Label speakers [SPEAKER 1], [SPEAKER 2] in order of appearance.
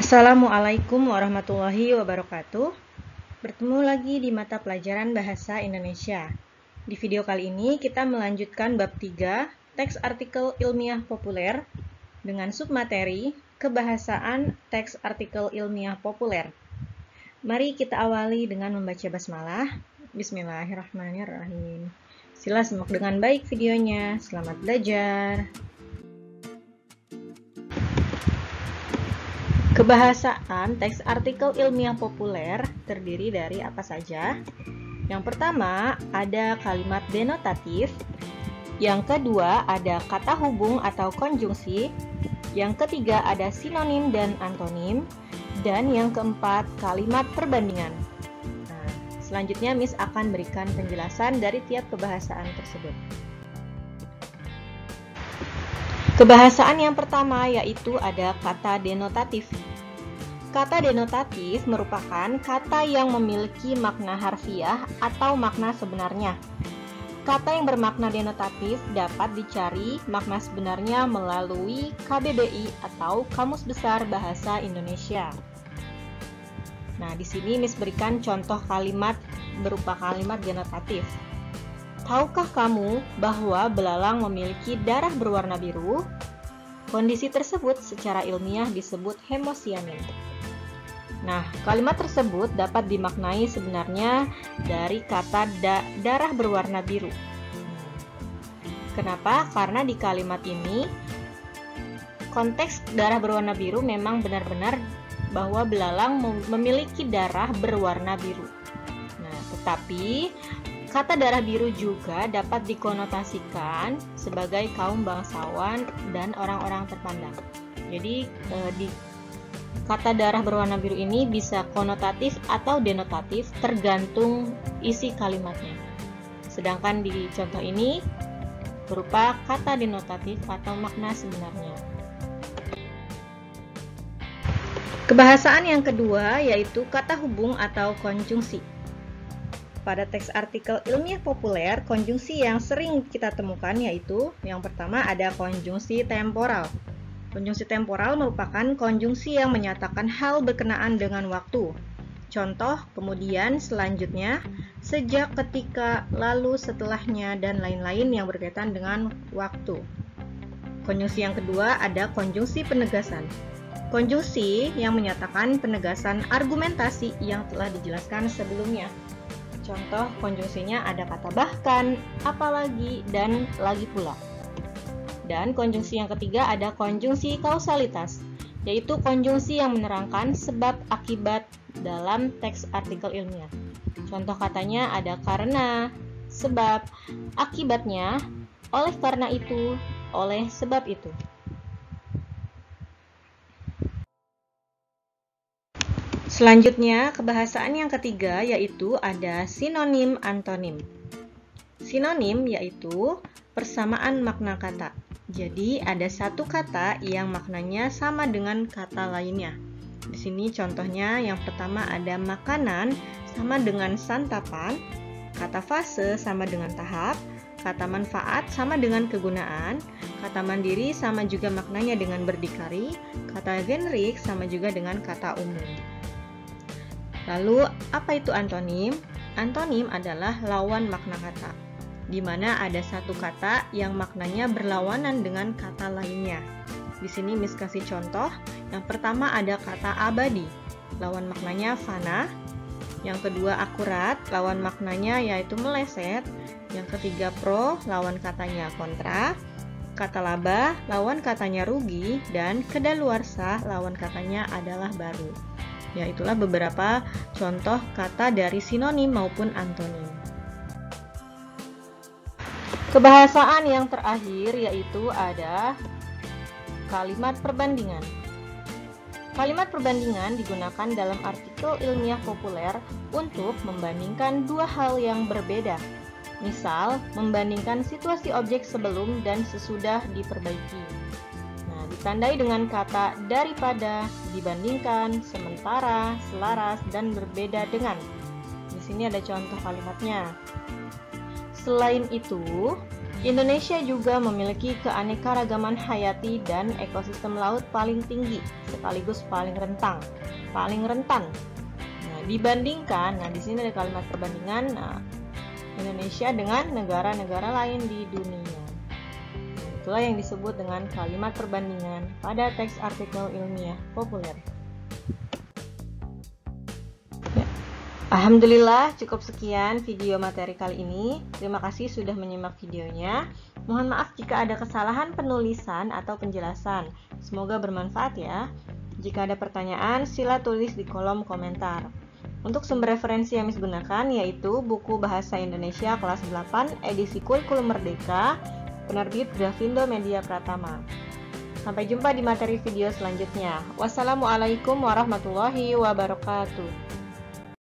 [SPEAKER 1] Assalamualaikum warahmatullahi wabarakatuh. Bertemu lagi di mata pelajaran Bahasa Indonesia. Di video kali ini kita melanjutkan bab 3, teks artikel ilmiah populer dengan submateri kebahasaan teks artikel ilmiah populer. Mari kita awali dengan membaca basmalah. Bismillahirrahmanirrahim. Sila simak dengan baik videonya. Selamat belajar. Kebahasaan teks artikel ilmiah populer terdiri dari apa saja? Yang pertama, ada kalimat denotatif. Yang kedua, ada kata hubung atau konjungsi. Yang ketiga, ada sinonim dan antonim. Dan yang keempat, kalimat perbandingan. Nah, selanjutnya Miss akan berikan penjelasan dari tiap kebahasaan tersebut. Kebahasaan yang pertama yaitu ada kata denotatif. Kata denotatif merupakan kata yang memiliki makna harfiah atau makna sebenarnya. Kata yang bermakna denotatif dapat dicari makna sebenarnya melalui KBBI atau Kamus Besar Bahasa Indonesia. Nah, di sini Miss berikan contoh kalimat berupa kalimat denotatif. Tahukah kamu bahwa belalang memiliki darah berwarna biru? Kondisi tersebut secara ilmiah disebut hemosianin. Nah, kalimat tersebut dapat dimaknai sebenarnya dari kata darah berwarna biru. Kenapa? Karena di kalimat ini konteks darah berwarna biru memang benar-benar bahwa belalang memiliki darah berwarna biru. Nah, tetapi kata darah biru juga dapat dikonotasikan sebagai kaum bangsawan dan orang-orang terpandang. Jadi di kata darah berwarna biru ini bisa konotatif atau denotatif tergantung isi kalimatnya. Sedangkan di contoh ini berupa kata denotatif atau makna sebenarnya. Kebahasaan yang kedua yaitu kata hubung atau konjungsi. Pada teks artikel ilmiah populer, konjungsi yang sering kita temukan yaitu yang pertama ada konjungsi temporal. Konjungsi temporal merupakan konjungsi yang menyatakan hal berkenaan dengan waktu. Contoh, kemudian, selanjutnya, sejak, ketika, lalu, setelahnya, dan lain-lain yang berkaitan dengan waktu. Konjungsi yang kedua ada konjungsi penegasan. Konjungsi yang menyatakan penegasan argumentasi yang telah dijelaskan sebelumnya. Contoh konjungsinya ada kata bahkan, apalagi, dan lagi pula. Dan konjungsi yang ketiga ada konjungsi kausalitas, yaitu konjungsi yang menerangkan sebab akibat dalam teks artikel ilmiah. Contoh katanya ada karena, sebab, akibatnya, oleh karena itu, oleh sebab itu. Selanjutnya, kebahasaan yang ketiga yaitu ada sinonim antonim. Sinonim yaitu persamaan makna kata. Jadi, ada satu kata yang maknanya sama dengan kata lainnya. Di sini contohnya yang pertama ada makanan sama dengan santapan, kata fase sama dengan tahap, kata manfaat sama dengan kegunaan, kata mandiri sama juga maknanya dengan berdikari, kata generik sama juga dengan kata umum. Lalu, apa itu antonim? Antonim adalah lawan makna kata, di mana ada satu kata yang maknanya berlawanan dengan kata lainnya. Di sini Miss kasih contoh. Yang pertama ada kata abadi, lawan maknanya fana. Yang kedua akurat, lawan maknanya yaitu meleset. Yang ketiga pro, lawan katanya kontra. Kata laba, lawan katanya rugi. Dan kedaluarsa, lawan katanya adalah baru. Ya, itulah beberapa contoh kata dari sinonim maupun antonim. Kebahasaan yang terakhir yaitu ada kalimat perbandingan. Kalimat perbandingan digunakan dalam artikel ilmiah populer untuk membandingkan dua hal yang berbeda. Misal, membandingkan situasi objek sebelum dan sesudah diperbaiki. Nah, ditandai dengan kata daripada, dibandingkan, sementara, selaras, dan berbeda dengan. Di sini ada contoh kalimatnya. Selain itu, Indonesia juga memiliki keanekaragaman hayati dan ekosistem laut paling tinggi, sekaligus paling rentan. Nah, dibandingkan, di sini ada kalimat perbandingan, Indonesia dengan negara-negara lain di dunia. Itulah yang disebut dengan kalimat perbandingan pada teks artikel ilmiah populer. Alhamdulillah, cukup sekian video materi kali ini. Terima kasih sudah menyimak videonya. Mohon maaf jika ada kesalahan penulisan atau penjelasan. Semoga bermanfaat ya. Jika ada pertanyaan, sila tulis di kolom komentar. Untuk sumber referensi yang Miss gunakan yaitu buku Bahasa Indonesia kelas 8 edisi Kurikulum Merdeka, penerbit Grafindo Media Pratama. Sampai jumpa di materi video selanjutnya. Wassalamualaikum warahmatullahi wabarakatuh.